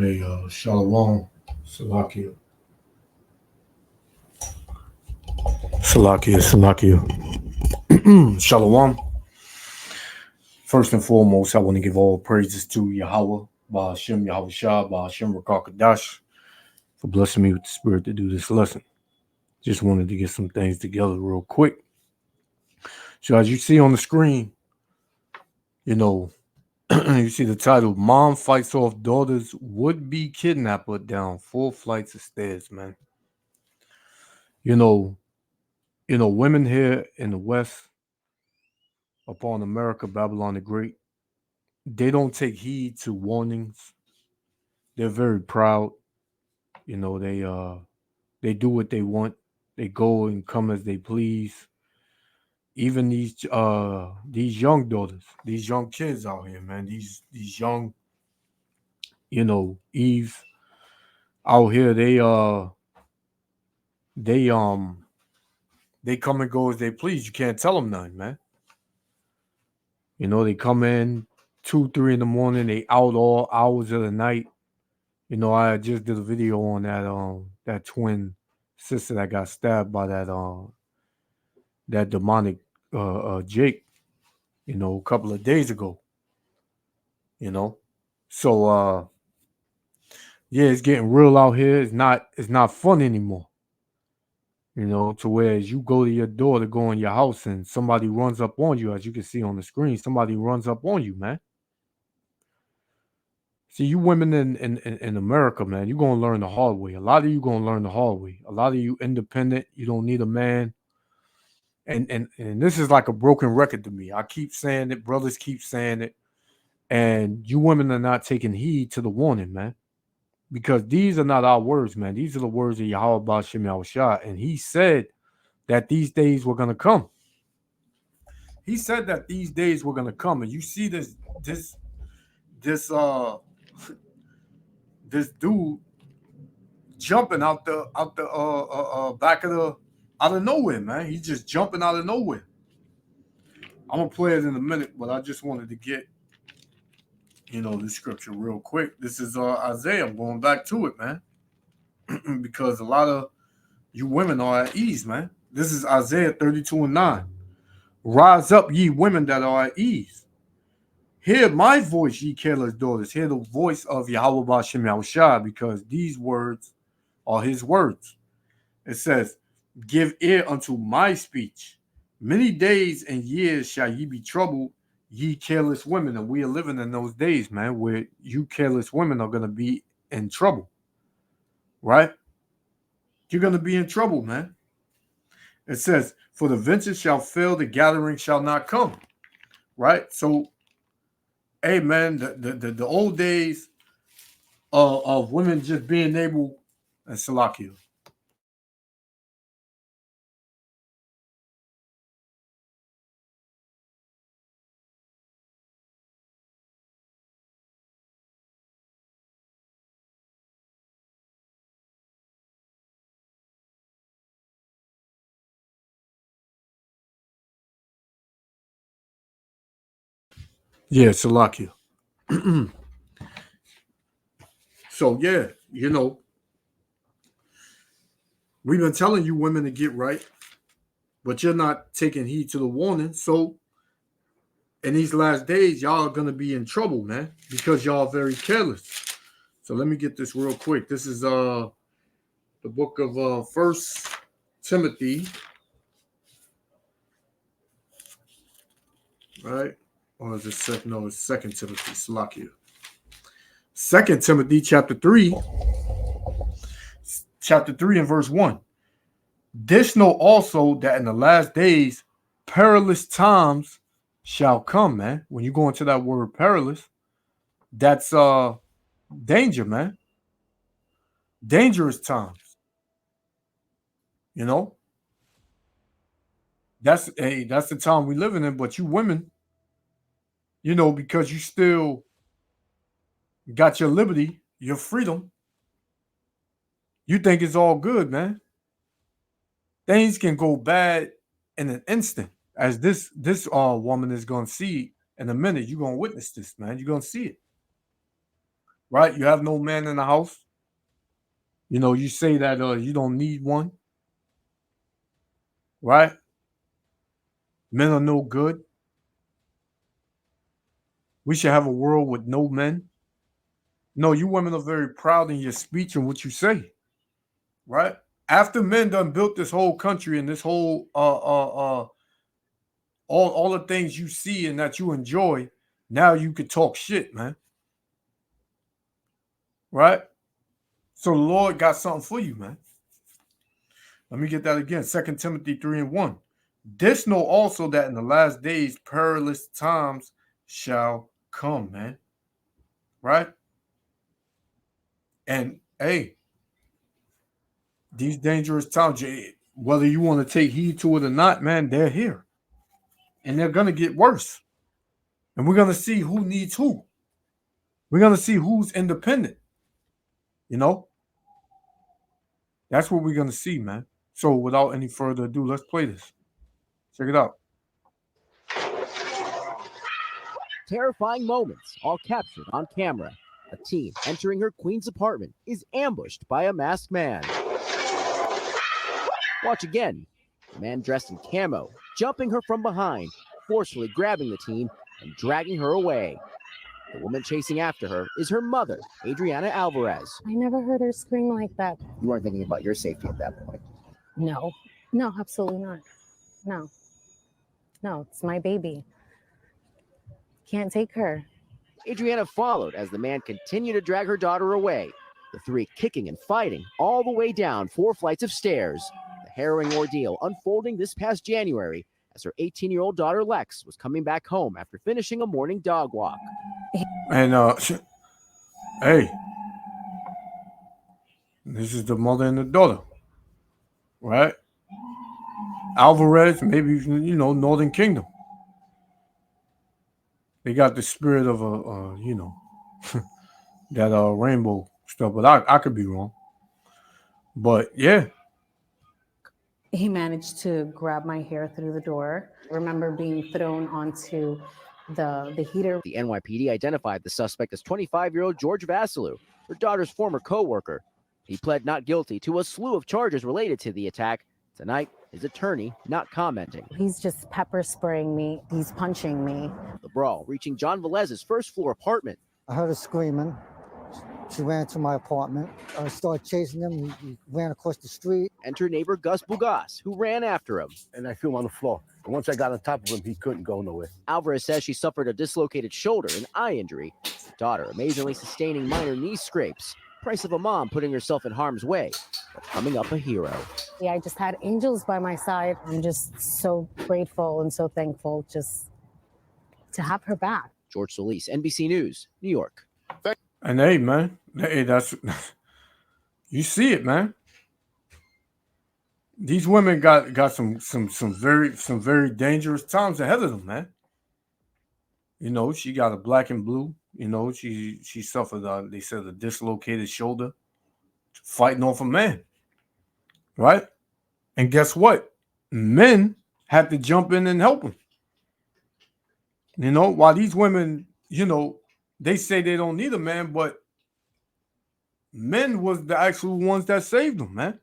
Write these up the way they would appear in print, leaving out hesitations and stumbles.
Hey, Shalom, Salakia. Salakia. Shalom. First and foremost, I want to give all praises to Yahweh, Ba'ashem Yahweh Shah, Ba'ashem Rakakadash, for blessing me with the spirit to do this lesson. Just wanted to get some things together real quick. So, as you see on the screen, you see the title, Mom Fights Off Daughter's Would-Be Kidnapper Down 4 Flights of Stairs, man. Women here in the West, upon America, Babylon the Great, they don't take heed to warnings. They're very proud. They do what they want. They go and come as they please. Even these young daughters, these young kids out here, man, these young, Eve out here, they they come and go as they please. You can't tell them nothing, man. They come in 2, 3 in the morning, they out all hours of the night. I just did a video on that twin sister that got stabbed by that demonic Jake, a couple of days ago. So yeah, it's getting real out here. It's not fun anymore. To where as you go to your door to go in your house and somebody runs up on you, as you can see on the screen, somebody runs up on you, man. See, you women in America, man, you're going to learn the hard way. A lot of you going to learn the hard way. A lot of you independent. You don't need a man. And this is like a broken record to me. I keep saying it. Brothers keep saying it. And you women are not taking heed to the warning, man. Because these are not our words, man. These are the words of Yahweh Ba'ashem Yahweh Shah. And he said that these days were going to come. He said that these days were going to come. And you see this dude jumping out the back of the out of nowhere, man. He's just jumping out of nowhere. I'm gonna play it in a minute, but I just wanted to get the scripture real quick. This is Isaiah. I'm going back to it, man, because a lot of you women are at ease, man. This is Isaiah 32:9. Rise up, ye women that are at ease. Hear my voice, ye careless daughters. Hear the voice of Yahweh Ba'ashem Yahweh Shah, because these words are his words. It says, give ear unto my speech. Many days and years shall ye be troubled, ye careless women. And we are living in those days, man, where you careless women are going to be in trouble, right? You're going to be in trouble, man. It says, for the venture shall fail, the gathering shall not come, right? So, hey, man, the old days of women just being able, and Salakia. Yeah, Salakia. So, yeah, we've been telling you women to get right, but you're not taking heed to the warning. So, in these last days, y'all are going to be in trouble, man, because y'all are very careless. So, let me get this real quick. This is the book of First Timothy, right? Or is it second? No, it's Second Timothy. Salakia. Second Timothy, chapter 3 and verse 1. This know also that in the last days perilous times shall come, man. When you go into that word perilous, that's danger, man. Dangerous times. That's the time we living in. But you women, because you still got your liberty, your freedom, you think it's all good, man. Things can go bad in an instant, as this woman is gonna see in a minute. You're gonna witness this, man. You're gonna see it, right? You have no man in the house. You know, you say that you don't need one, right? Men are no good. We should have a world with no men. No, you women are very proud in your speech and what you say, right? After men done built this whole country and this whole all the things you see and that you enjoy, now you could talk shit, man. Right? So the Lord got something for you, man. Let me get that again. 2 Timothy 3:1. This know also that in the last days perilous times shall come, man. Right? And hey, these dangerous times, whether you want to take heed to it or not, man, they're here. And they're gonna get worse. And we're gonna see who needs who. We're gonna see who's independent. You know? That's what we're gonna see, man. So without any further ado, let's play this. Check it out. Terrifying moments, all captured on camera. A teen entering her queen's apartment is ambushed by a masked man. Watch again. A man dressed in camo, jumping her from behind, forcefully grabbing the teen and dragging her away. The woman chasing after her is her mother, Adriana Alvarez. I never heard her scream like that. You weren't thinking about your safety at that point. No, absolutely not. No, it's my baby. Can't take her. Adriana followed as the man continued to drag her daughter away, the three kicking and fighting all the way down 4 flights of stairs. The harrowing ordeal unfolding this past January as her 18-year-old daughter Lex was coming back home after finishing a morning dog walk. And hey, this is the mother and the daughter, right? Alvarez, maybe Northern Kingdom. They got the spirit of that rainbow stuff, but I could be wrong. But yeah, He managed to grab my hair through the door. I remember being thrown onto the heater. The NYPD identified the suspect as 25-year-old George Vasilou, her daughter's former co-worker. He pled not guilty to a slew of charges related to the attack. Tonight, his attorney not commenting. He's just pepper spraying me. He's punching me. The brawl reaching John Velez's first-floor apartment. I heard her screaming. She ran to my apartment. I started chasing him. He ran across the street. Enter neighbor Gus Bugas, who ran after him. And I threw him on the floor. And once I got on top of him, he couldn't go nowhere. Alvarez says she suffered a dislocated shoulder and eye injury. Her daughter amazingly sustaining minor knee scrapes. Price of a mom putting herself in harm's way, but coming up a hero. Yeah, I just had angels by my side. I'm just so grateful and so thankful just to have her back. George Solis, NBC News, New York. and hey, man, hey, that's you see it, man. These women got some very dangerous times ahead of them, man. You know, she got a black and blue. You know, she suffered, they said, a dislocated shoulder fighting off a man, right? And guess what? Men had to jump in and help them. You know, while these women, you know, they say they don't need a man, but men was the actual ones that saved them, man.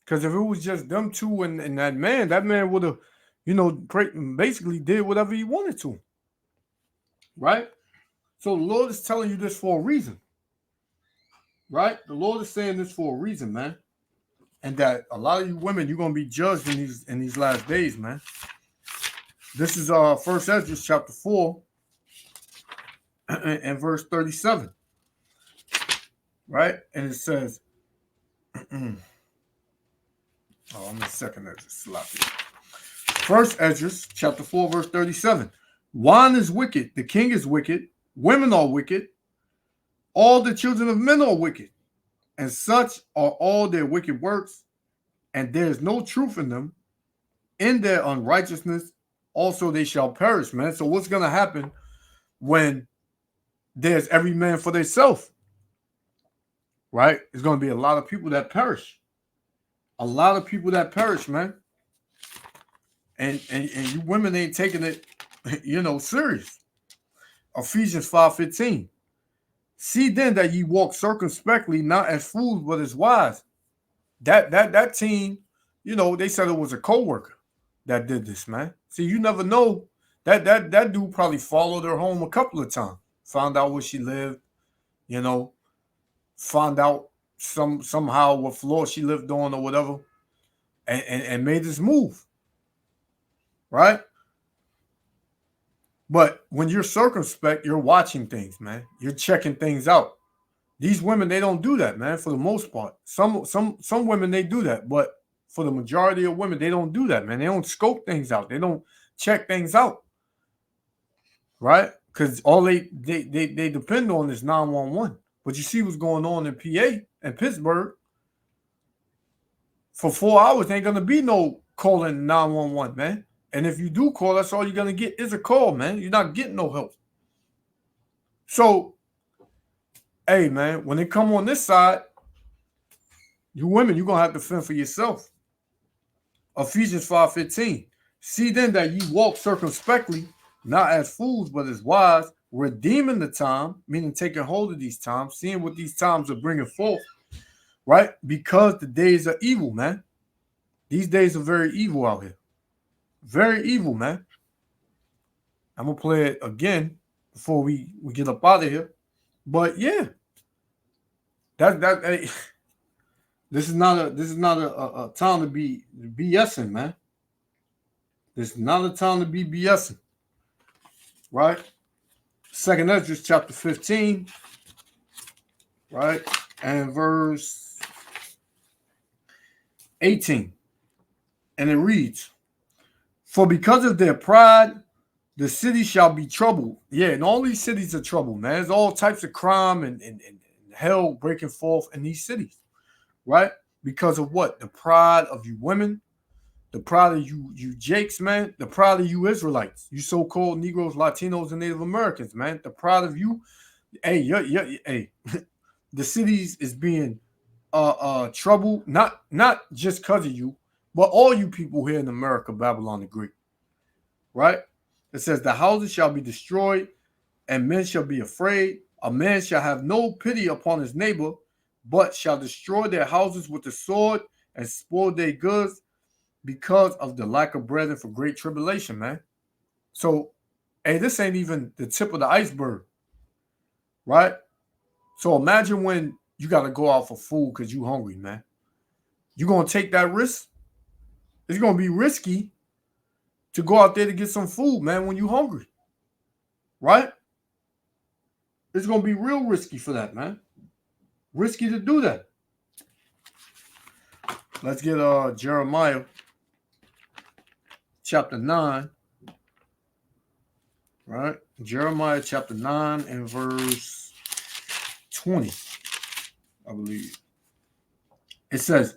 Because if it was just them two and that man would have, you know, basically did whatever he wanted to. Right? So the Lord is telling you this for a reason. Right? The Lord is saying this for a reason, man. And that a lot of you women, you're gonna be judged in these last days, man. This is 1 Ezra chapter 4 and verse 37. Right? And it says, I'm in 2nd Ezra, sloppy. 1 Ezra chapter 4, verse 37. Wine is wicked, the king is wicked, women are wicked, all the children of men are wicked, and such are all their wicked works, and there is no truth in them. In their unrighteousness, also they shall perish, man. So what's going to happen when there's every man for themselves? Right? There's going to be a lot of people that perish. A lot of people that perish, man. And you women ain't taking it, you know, serious. Ephesians 5:15. See then that ye walk circumspectly, not as fools, but as wise. That team, you know, they said it was a co-worker that did this, man. See, you never know. That dude probably followed her home a couple of times, found out where she lived, you know, found out somehow what floor she lived on or whatever, and made this move. Right? But when you're circumspect, you're watching things, man. You're checking things out. These women, they don't do that, man, for the most part. Some women, they do that, but for the majority of women, they don't do that, man. They don't scope things out. They don't check things out, right? Because all they depend on is 911. But you see what's going on in PA and Pittsburgh. For 4 hours, ain't going to be no calling 911, man. And if you do call, that's all you're going to get is a call, man. You're not getting no help. So, hey, man, when they come on this side, you women, you're going to have to fend for yourself. Ephesians 5:15. See then that ye walk circumspectly, not as fools, but as wise, redeeming the time, meaning taking hold of these times, seeing what these times are bringing forth, right? Because the days are evil, man. These days are very evil out here. Very evil, man. I'm going to play it again before we get up out of here. But yeah, hey, this is not a time to be BSing, man. This is not a time to be BSing, right? 2nd Esdras chapter 15, right, and verse 18, and it reads, "For because of their pride, the city shall be troubled." Yeah, and all these cities are troubled, man. There's all types of crime and hell breaking forth in these cities, right? Because of what? The pride of you women, the pride of you Jakes, man, the pride of you Israelites, you so-called Negroes, Latinos, and Native Americans, man. The pride of you, hey, hey, the cities is being troubled, not just because of you, but all you people here in America, Babylon the Great, right? It says, the houses shall be destroyed, and men shall be afraid. A man shall have no pity upon his neighbor, but shall destroy their houses with the sword and spoil their goods because of the lack of bread and for great tribulation, man. So, hey, this ain't even the tip of the iceberg, right? So imagine when you got to go out for food because you hungry, man. You going to take that risk? It's going to be risky to go out there to get some food, man, when you hungry, right? It's going to be real risky for that, man. Risky to do that. Let's get Jeremiah chapter 9, right? Jeremiah chapter 9 and verse 20, I believe. It says,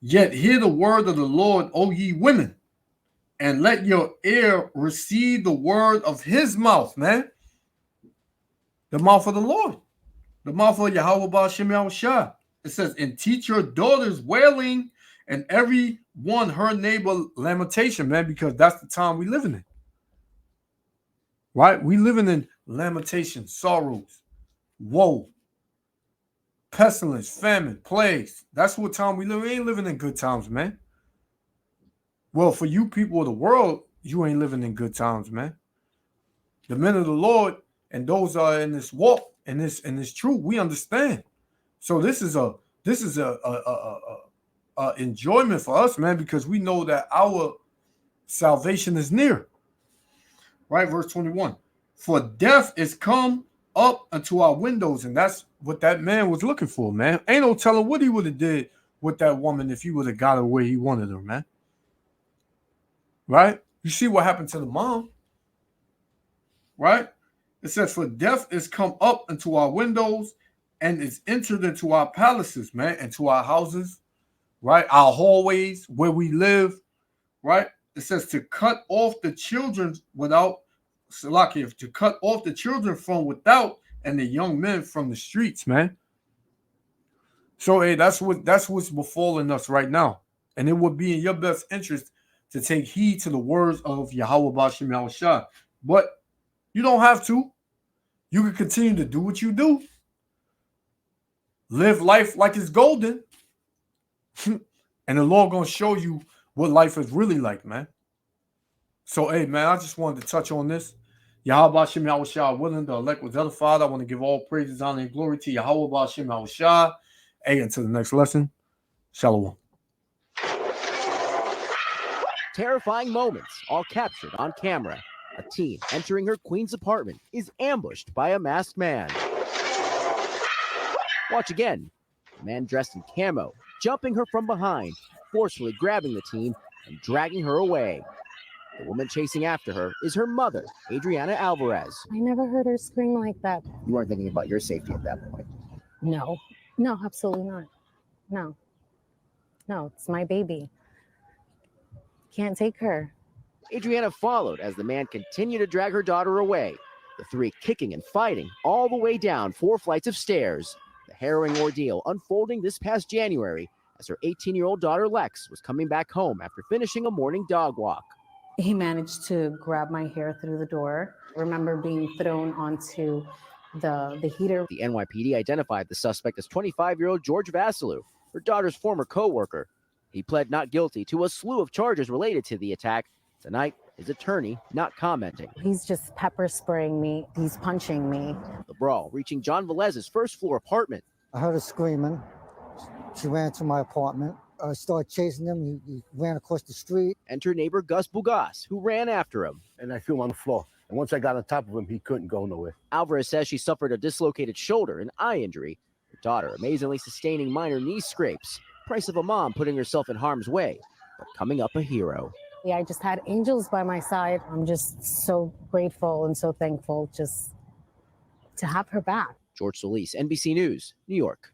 "Yet hear the word of the Lord, O ye women, and let your ear receive the word of his mouth," man. The mouth of the Lord. The mouth of Yahweh Ba'ashem Yahushua. It says, "And teach your daughters wailing, and every one her neighbor lamentation," man, because that's the time we living in. Right? We living in lamentation, sorrows, woe, pestilence, famine, plagues. That's what time we live. We ain't living in good times, man. Well, for you people of the world, you ain't living in good times, man. The men of the Lord and those are in this walk and this truth, we understand. So this is a enjoyment for us, man, because we know that our salvation is near. Right, verse 21. "For death is come up unto our windows," and that's what that man was looking for, man. Ain't no telling what he would have did with that woman if he would have got her where he wanted her, man. Right? You see what happened to the mom, right? It says, "For death is come up into our windows and is entered into our palaces," man, into our houses, right? Our hallways where we live, right? It says to cut off the children without, Salakia, to cut off the children from without and the young men from the streets, man. So, hey, that's what's befalling us right now. And it would be in your best interest to take heed to the words of Yahweh Ba'ashem Yahushua. But you don't have to. You can continue to do what you do. Live life like it's golden. And the Lord gonna show you what life is really like, man. So, hey, man, I just wanted to touch on this. Yahweh Hashem Yahushua willing, the elect was edified. I want to give all praises, honor, and glory to Yahweh Hashem Yahushua. Hey, until the next lesson, Shalom. Terrifying moments, all captured on camera. A teen entering her queen's apartment is ambushed by a masked man. Watch again. A man dressed in camo, jumping her from behind, forcefully grabbing the teen and dragging her away. The woman chasing after her is her mother, Adriana Alvarez. I never heard her scream like that. You weren't thinking about your safety at that point. No, absolutely not. No, it's my baby. Can't take her. Adriana followed as the man continued to drag her daughter away, the three kicking and fighting all the way down 4 flights of stairs. The harrowing ordeal unfolding this past January as her 18-year-old daughter Lex was coming back home after finishing a morning dog walk. He managed to grab my hair through the door. I remember being thrown onto the heater. The NYPD identified the suspect as 25-year-old George Vasilou, her daughter's former co-worker. He pled not guilty to a slew of charges related to the attack. Tonight, his attorney not commenting. He's just pepper spraying me. He's punching me. The brawl reaching John Velez's first-floor apartment. I heard her screaming. She ran to my apartment. I started chasing him. He ran across the street. Enter neighbor Gus Bugas, who ran after him. And I threw him on the floor. And once I got on top of him, he couldn't go nowhere. Alvarez says she suffered a dislocated shoulder and eye injury. Her daughter amazingly sustaining minor knee scrapes. Price of a mom putting herself in harm's way, but coming up a hero. Yeah, I just had angels by my side. I'm just so grateful and so thankful just to have her back. George Solis, NBC News, New York.